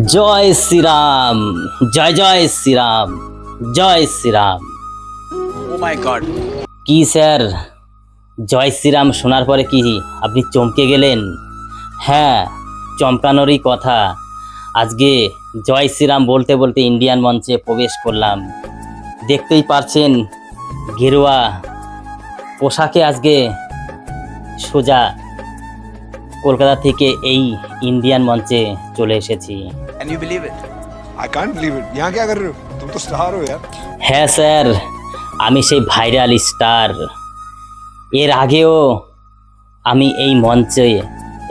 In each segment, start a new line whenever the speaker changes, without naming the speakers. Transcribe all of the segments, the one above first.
জয় শ্রীরাম, জয় জয় শ্রীরাম, জয় শ্রীরাম।
ও মাই গড,
কি স্যার, জয় শ্রীরাম শোনার পরে কি আপনি চমকে গেলেন? হ্যাঁ, চমকানোরই কথা। আজকে জয় শ্রীরাম বলতে বলতে ইন্ডিয়ান মঞ্চে প্রবেশ করলাম। দেখতেই পারছেন গেরুয়া পোশাকে আজকে সোজা কলকাতা থেকে এই ইন্ডিয়ান মঞ্চে চলে এসেছি।
Can you believe it?
I can't believe it. यहाँ क्या कर रहे हो? तुम तो स्टार हो यार।
হ্যাঁ স্যার, আমি সেই ভাইরাল স্টার। এর আগেও আমি এই মঞ্চে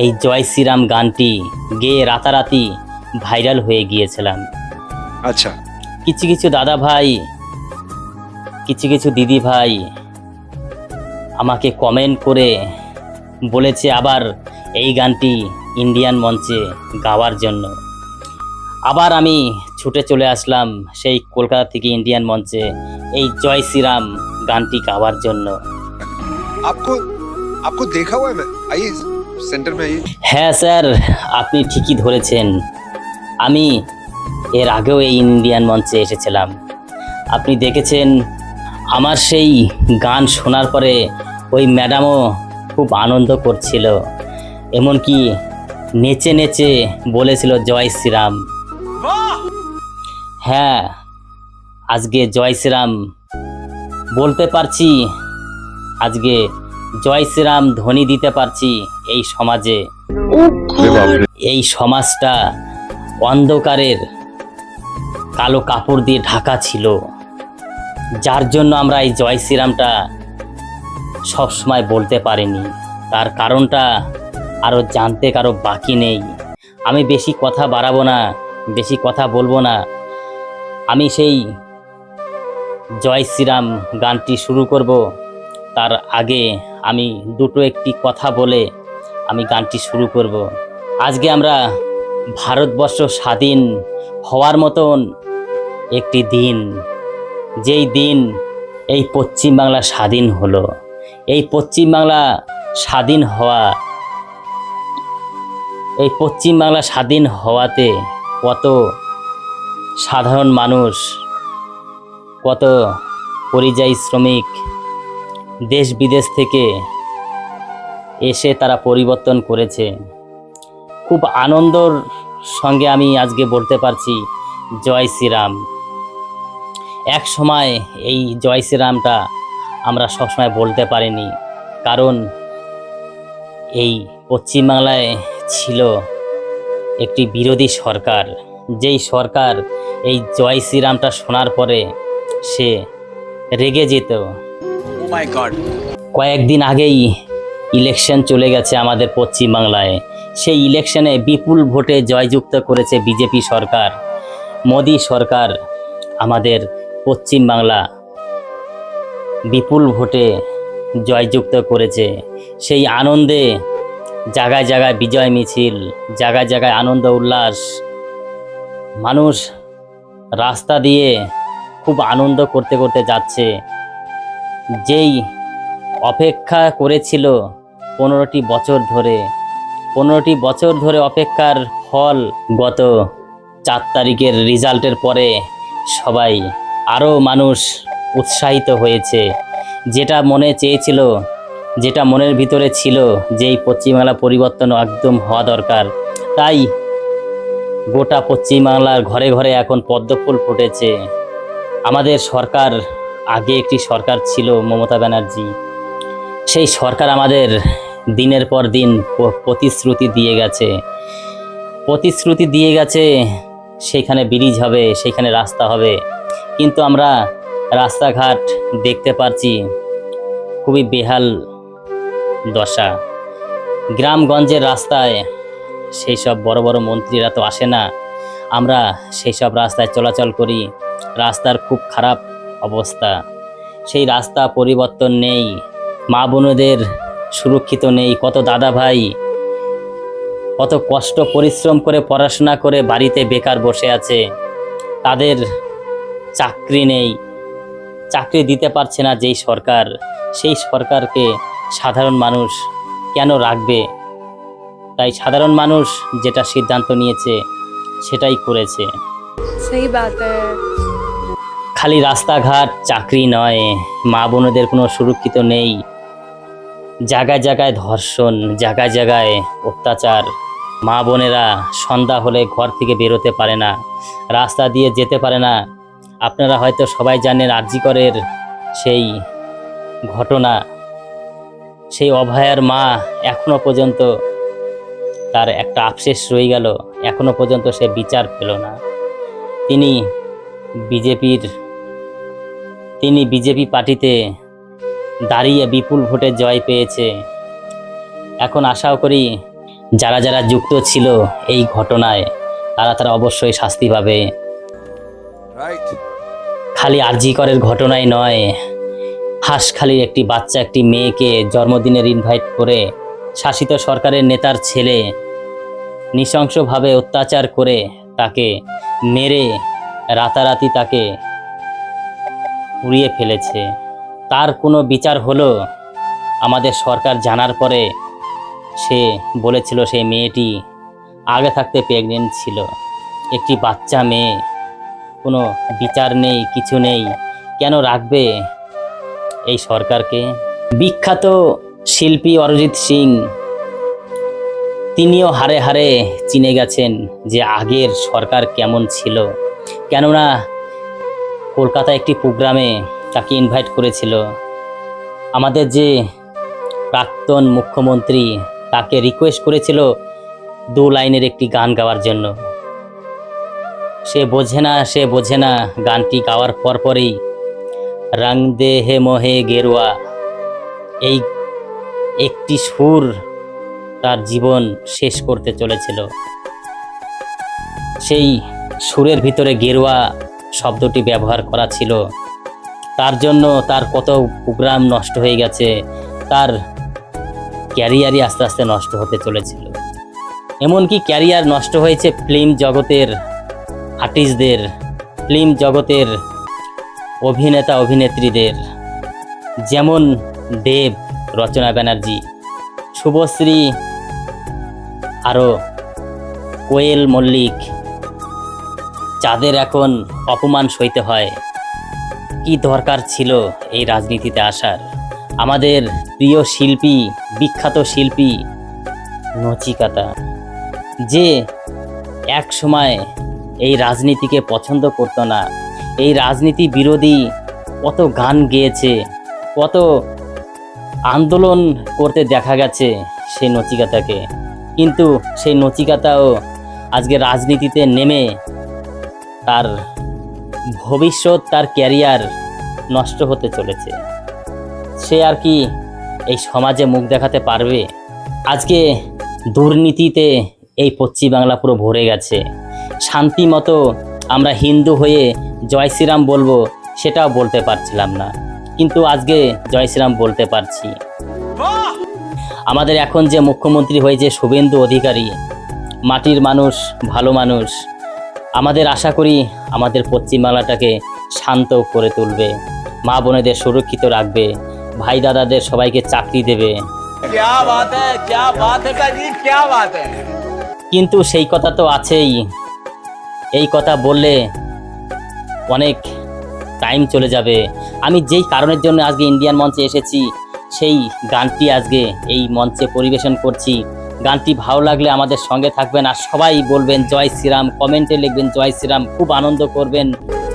এই জয় শ্রীরাম গানটি গেয়ে রাতারাতি ভাইরাল হয়ে গিয়েছিলাম।
अच्छा,
কিছু কিছু দাদা ভাই, কিছু কিছু দিদি ভাই আমাকে কমেন্ট করে বলেছে আবার এই গানটি ইন্ডিয়ান মঞ্চে গাওয়ার জন্য। আবার আমি ছুটে চলে আসলাম সেই কলকাতা থেকে ইন্ডিয়ান মঞ্চে এই জয় শ্রীরাম গানটি গাওয়ার জন্য।
आपको आपको देखा हुआ है मैं। आइए सेंटर में आइए।
হ্যাঁ স্যার, আপনি ঠিকই ধরেছেন। আমি এর আগেও এই ইন্ডিয়ান মঞ্চে এসেছিলাম। আপনি দেখেছেন আমার সেই গান শোনার পরে ওই ম্যাডামও খুব আনন্দ করছিল, এমনকি নেচে নেচে বলেছিল জয় শ্রীরাম। হ্যাঁ, আজকে জয় শ্রীরাম বলতে পারছি, আজকে জয় শ্রীরাম ধ্বনি দিতে পারছি এই সমাজে। এই সমাজটা অন্ধকারের কালো কাপড় দিয়ে ঢাকা ছিল, যার জন্য আমরা এই জয় শ্রীরামটা সবসময় বলতে পারিনি। তার কারণটা আরও জানতে কারো বাকি নেই। আমি বেশি কথা বাড়াবো না, বেশি কথা বলবো না। আমি সেই জয় শ্রীরাম গানটি শুরু করব, তার আগে আমি একটি কথা বলে আমি গানটি শুরু করব। আজকে আমরা ভারতবর্ষ স্বাধীন হওয়ার মতন একটি দিন, যেই দিন এই পশ্চিমবাংলা স্বাধীন হলো। এই পশ্চিমবাংলা স্বাধীন হওয়া, এই পশ্চিমবাংলা স্বাধীন হওয়াতে কত সাধারণ মানুষ, কত পরিযায়ী শ্রমিক দেশ বিদেশ থেকে এসে তারা পরিবর্তন করেছে। খুব আনন্দর সঙ্গে আমি আজকে বলতে পারছি জয় শ্রীরাম। এক সময় এই জয় শ্রীরামটা আমরা সবসময় বলতে পারিনি, কারণ এই পশ্চিমবাংলায় ছিল একটি বিরোধী সরকার। যেই সরকার এই জয় শ্রীরামটা শোনার পরে সে রেগে যেত।
ও মাই গড,
কয়েকদিন আগেই ইলেকশন চলে গেছে আমাদের পশ্চিমবাংলায়। সেই ইলেকশনে বিপুল ভোটে জয়যুক্ত করেছে বিজেপি সরকার, মোদি সরকার। আমাদের পশ্চিমবাংলা বিপুল ভোটে জয়যুক্ত করেছে। সেই আনন্দে জায়গায় জায়গায় বিজয় মিছিল, জায়গায় জায়গায় আনন্দ উল্লাস, মানুষ রাস্তা দিয়ে খুব আনন্দ করতে করতে যাচ্ছে। যেই অপেক্ষা করেছিল 15টি বছর ধরে, 15টি বছর ধরে অপেক্ষার ফল গত 4 তারিখের রেজাল্টের পরে সবাই আরও মানুষ উৎসাহিত হয়েছে। যেটা মনে চেয়েছিল, যেটা মনের ভিতরে ছিল যে এই পশ্চিমবাংলা পরিবর্তন একদম হওয়া দরকার, তাই গোটা পশ্চিমবাংলার ঘরে ঘরে এখন পদ্মফুল ফুটেছে। আমাদের সরকার, আগে একটি সরকার ছিল মমতা ব্যানার্জি, সেই সরকার আমাদের দিনের পর দিন প্রতিশ্রুতি দিয়ে গেছে, প্রতিশ্রুতি দিয়ে গেছে সেইখানে ব্রিজ হবে, সেইখানে রাস্তা হবে, কিন্তু আমরা রাস্তাঘাট দেখতে পারছি খুবই বেহাল দশা। গ্রামগঞ্জের রাস্তায় সেই সব বড় বড় মন্ত্রীরা তো আসে না, আমরা সেই সব রাস্তায় চলাচল করি, রাস্তার খুব খারাপ অবস্থা। সেই রাস্তা পরিবর্তন নেই, মা বোনদের সুরক্ষিত নেই। কত দাদা ভাই কত কষ্ট পরিশ্রম করে পড়াশোনা করে বাড়িতে বেকার বসে আছে, তাদের চাকরি নেই, চাকরি দিতে পারছে না যেই সরকার। সেই সরকারকে সাধারণ মানুষ কেন রাখবে? তাই সাধারণ মানুষ যেটা সিদ্ধান্ত নিয়েছে সেটাই করেছে।
सही बात है।
খালি রাস্তাঘাট চাকরি নয়, মা বোনদের কোনো সুরক্ষিত নেই। জায়গায় জায়গায় ধর্ষণ, জায়গায় জায়গায় অত্যাচার। মা বোনেরা সন্ধ্যা হলে ঘর থেকে বেরোতে পারে না, রাস্তা দিয়ে যেতে পারে না। আপনারা হয়তো সবাই জানেন আরজি করের সেই ঘটনা। সেই অভয়ার মা এখনো পর্যন্ত তার একটা আফসোস রয়ে গেল, এখনো পর্যন্ত সে বিচার পেল না। তিনি বিজেপি পার্টিতে দাঁড়িয়ে বিপুল ভোটে জয় পেয়েছে। এখন আশাও করি যারা যারা যুক্ত ছিল এই ঘটনায় তারা অবশ্যই শাস্তি পাবে।
Right.
খালি আরজি করের ঘটনাই নয়, হাঁসখালির একটি বাচ্চা একটি মেয়েকে জন্মদিনের ইনভাইট করে শাসিত সরকারের নেতার ছেলে নৃশংসভাবে অত্যাচার করে তাকে মেরে রাতারাতি তাকে পুড়িয়ে ফেলেছে। তার কোনো বিচার হলো? আমাদের সরকার জানার পরে সে বলেছিল সেই মেয়েটি আগে থাকতে প্রেগনেন্ট ছিল, একটি বাচ্চা মেয়ে। কোনো বিচার নেই, কিছু নেই। কেন রাখবে এই সরকারকে? বিখ্যাত শিল্পী অরিজিৎ সিং তিনিও হারে হারে চিনে গেছেন যে আগের সরকার কেমন ছিল। কেননা কলকাতায় একটি প্রোগ্রামে তাকে ইনভাইট করেছিল আমাদের যে প্রাক্তন মুখ্যমন্ত্রী, তাকে রিকোয়েস্ট করেছিল 2 লাইনের একটি গান গাওয়ার জন্য। সে বোঝে না গানটি গাওয়ার পরপরই রং দে হে মোহে গেরুয়া, এই একটি সুর তার জীবন শেষ করতে চলেছিল। সেই সুরের ভিতরে গেরুয়া শব্দটি ব্যবহার করা ছিল। তার জন্য তার কত প্রোগ্রাম নষ্ট হয়ে গেছে, তার ক্যারিয়ারই আস্তে আস্তে নষ্ট হতে চলেছিল। এমনকি ক্যারিয়ার নষ্ট হয়েছে ফিল্ম জগতের আর্টিস্টদের, ফিল্ম জগতের অভিনেতা অভিনেত্রীদের, যেমন দেব, রচনা ব্যানার্জি, শুভশ্রী, আরও কোয়েল মল্লিক, যাদের এখন অপমান সইতে হয়। কি দরকার ছিল এই রাজনীতিতে আসার? আমাদের প্রিয় শিল্পী, বিখ্যাত শিল্পী নচিকাতা, যে এক সময় এই রাজনীতিকে পছন্দ করতো না, এই রাজনীতি বিরোধী কত গান গেয়েছে, কত আন্দোলন করতে দেখা গেছে সেই নচিকাতাকে। কিন্তু সেই নচিকাতাও আজকে রাজনীতিতে নেমে তার ভবিষ্যৎ, তার ক্যারিয়ার নষ্ট হতে চলেছে। সে আর কি এই সমাজে মুখ দেখাতে পারবে? আজকে দুর্নীতিতে এই পশ্চিমবাংলা পুরো ভরে গেছে। শান্তি মতো আমরা হিন্দু হয়ে জয় শ্রীরাম বলবো, সেটাও বলতে পারছিলাম না, কিন্তু আজকে জয় শ্রীরাম বলতে পারছি। আমাদের এখন যে মুখ্যমন্ত্রী হয়েছে শুভেন্দু অধিকারী, মাটির মানুষ, ভালো মানুষ। আমাদের আশা করি আমাদের পশ্চিমবাংলাটাকে শান্ত করে তুলবে, মা বোনেদের সুরক্ষিত রাখবে, ভাই দাদাদের সবাইকে চাকরি দেবে।
क्या बात है जी, क्या बात है।
কিন্তু সেই কথা তো আছেই, এই কথা বললে অনেক টাইম চলে যাবে। আমি যেই কারণের জন্য আজকে ইন্ডিয়ান মঞ্চে এসেছি, সেই গানটি আজকে এই মঞ্চে পরিবেশন করছি। গানটি ভালো লাগলে আমাদের সঙ্গে থাকবেন, আর সবাই বলবেন জয় শ্রীরাম, কমেন্টে লিখবেন জয় শ্রীরাম, খুব আনন্দ করবেন।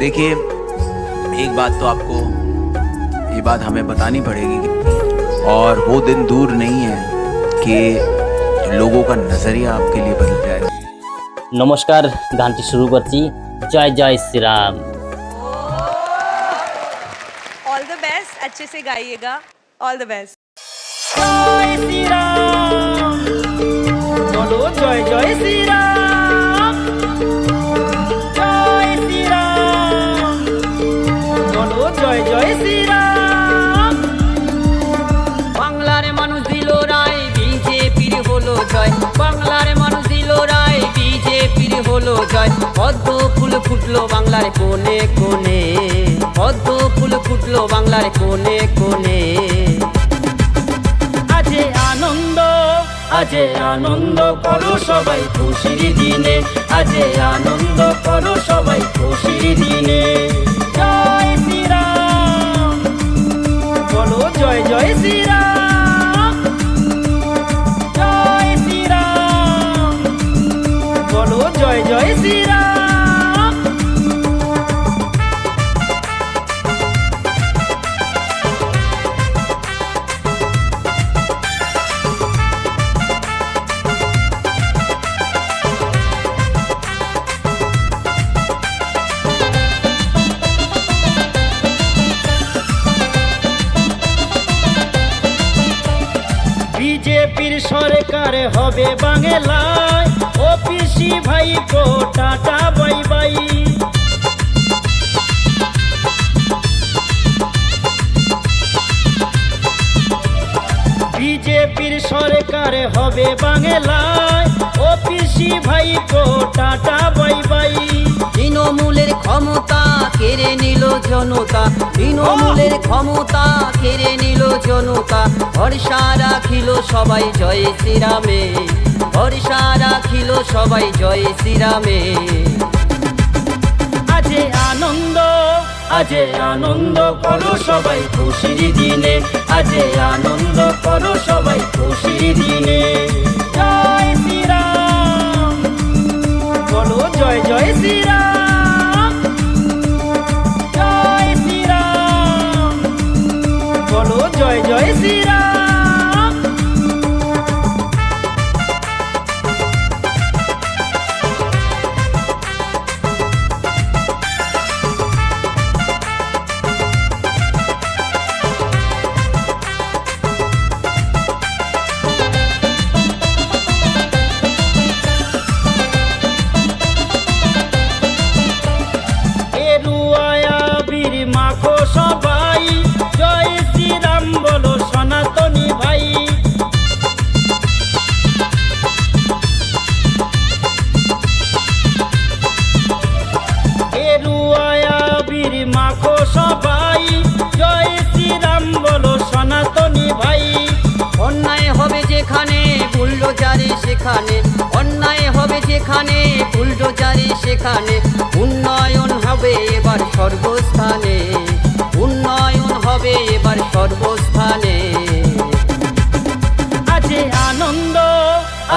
देखिए, एक बात तो आपको ये बात हमें बतानी पड़ेगी, और वो दिन दूर नहीं है कि लोगों का नजरिया आपके लिए बदल जाए।
নমস্কার, গানটি শুরু করছি। জয় জয় শ্রীরাম।
ऑल द बेस्ट, अच्छे से गाइएगा। All the best.
জয় শ্রীরাম, বলো জয় জয় শ্রীরাম, জয় শ্রীরাম, বলো জয় জয় শ্রীরাম। বাংলার মানুষ দিল রায়, বিজেপির হলো জয়। বাংলার মানুষ দিল রায়, বিজেপির হলো জয়। পদ্ম ফুল ফুটলো বাংলার কোণে কোণে, পদ্ম ফুল ফুটলো বাংলার কোণে কোণে। আজ আজে আনন্দ করো সবাই খুশির দিনে, আজে আনন্দ করো সবাই খুশির দিনে। জয় শ্রীরাম, বলো জয় জয় শ্রীরাম, জয় শ্রীরাম, বলো জয় জয় শ্রীরাম। বিজেপির সরকার হবে বাংলায়, ও পিসি ভাই কো টাটা বাই বাই। বিজেপির সরকার হবে বাংলায়, ও পিসি ভাই কো টাটা বাই বাই। তৃণমূলের ক্ষমতা কেড়ে নিল জনতা, তৃণমূলের ক্ষমতা কেড়ে নিল জনতা। ভরসা রাখিল সবাই জয় শ্রীরামে, ভরসা রাখিল সবাই জয় শ্রীরামে। আজে আনন্দ, আজে আনন্দ করো সবাই খুশির দিনে, আজে আনন্দ করো সবাই খুশির দিনে। জয় শ্রীরাম, বলো জয় জয় শ্রীরাম, জয় শ্রীরাম, বলো জয় জয় শ্রীরাম। মাখো সবাই জয় শ্রীরাম, বলো সনাতনী ভাই। গেরুয়া বীর মাখো সবাই জয় শ্রীরাম, বলো সনাতনী ভাই। অন্যায় হবে যেখানে বুলডোজারে সেখানে, অন্যায় হবে যেখানে বুলডোজারে সেখানে। উন্নয়ন হবে এবার সর্বস্থানে, উন্নয়ন হবে এবার সর্বস্থানে। আজে আনন্দ,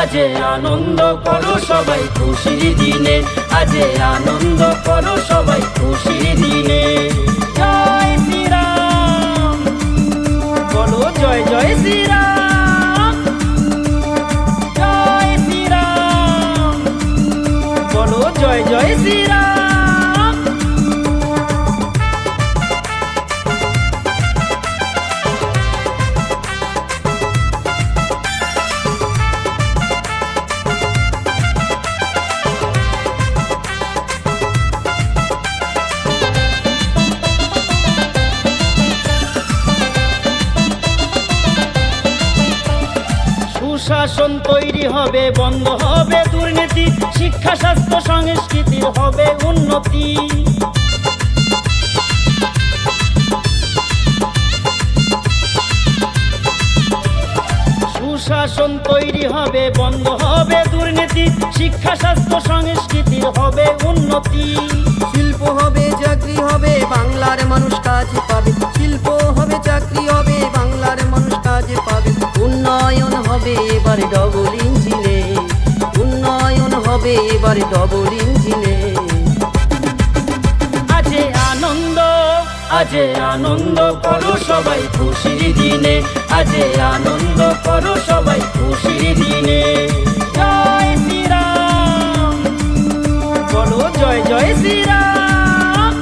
আজে আনন্দ করো সবাই খুশির দিনে, আজে আনন্দ করো সবাই খুশির দিনে। জয় শ্রীরাম, বলো জয় জয় শ্রীরাম, জয় শ্রীরাম, বলো জয় জয় শ্রীরাম। সুশাসন তৈরি হবে, বন্ধ হবে দুর্নীতি, শিক্ষা স্বাস্থ্য সংস্কৃতির হবে উন্নতি। সুশাসন তৈরি হবে, বন্ধ হবে দুর্নীতি, শিক্ষা স্বাস্থ্য সংস্কৃতির হবে উন্নতি। শিল্প হবে, চাকরি হবে, বাংলার মানুষ কাজ পাবে। শিল্প হবে, চাকরি হবে, বাংলার মানুষ কাজ পাবে। উন্নয়ন হবে এবার ডবল ইঞ্জিনে, উন্নয়ন হবে এবার ডবল ইঞ্জিনে। আজে আনন্দ, আজে আনন্দ করো সবাই খুশির দিনে, আজে আনন্দ করো সবাই খুশির দিনে। জয় শ্রীরাম, বলো জয় জয় শ্রীরাম,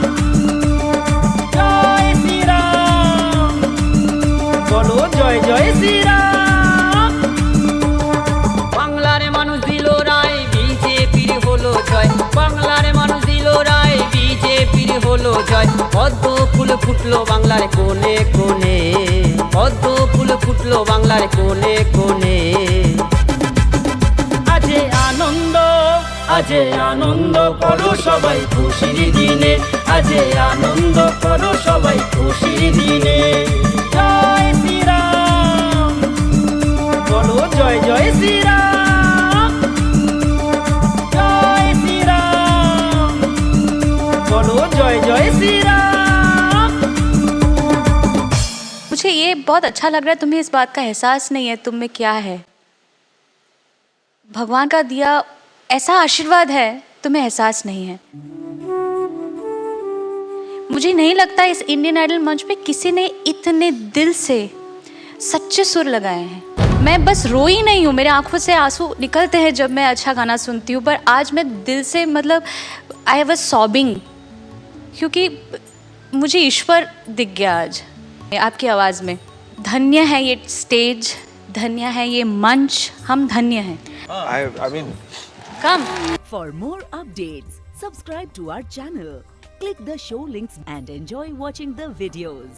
জয় শ্রীরাম, বলো জয় জয় শ্রীরাম। বাংলার মানুষ দিল রায়, বিজেপির হলো জয়, বাংলার মানুষ দিল রায়, বিজেপির হলো জয়। পদ্ম ফুল ফুটলো বাংলার কোণে কোণে, পদ্ম ফুল ফুটলো বাংলার কোণে কোণে। আজে আনন্দ, আজে আনন্দ করো সবাই খুশির দিনে, আজে আনন্দ করো সবাই খুশির দিনে। জয় শ্রীরাম, বলো জয় জয় श्री राम, जय श्री राम, बोलो जय जय श्री राम।
मुझे ये बहुत अच्छा लग रहा है, तुम्हें इस बात का एहसास नहीं है तुम में क्या है। भगवान का दिया ऐसा आशीर्वाद है, तुम्हें एहसास नहीं है। मुझे नहीं लगता इस इंडियन आइडल मंच पे किसी ने इतने दिल से सच्चे सुर लगाए हैं। मैं बस रोई नहीं हूँ, मेरे आंखों से आंसू निकलते हैं जब मैं अच्छा गाना सुनती हूँ, पर आज मैं दिल से मतलब आई वाज सॉबिंग, क्योंकि मुझे ईश्वर दिख गया आज आपकी आवाज़ में। धन्य है ये स्टेज, धन्य है ये मंच, हम धन्य हैं।
I mean,
come
For more updates, subscribe to our channel, click the show links and enjoy watching the videos.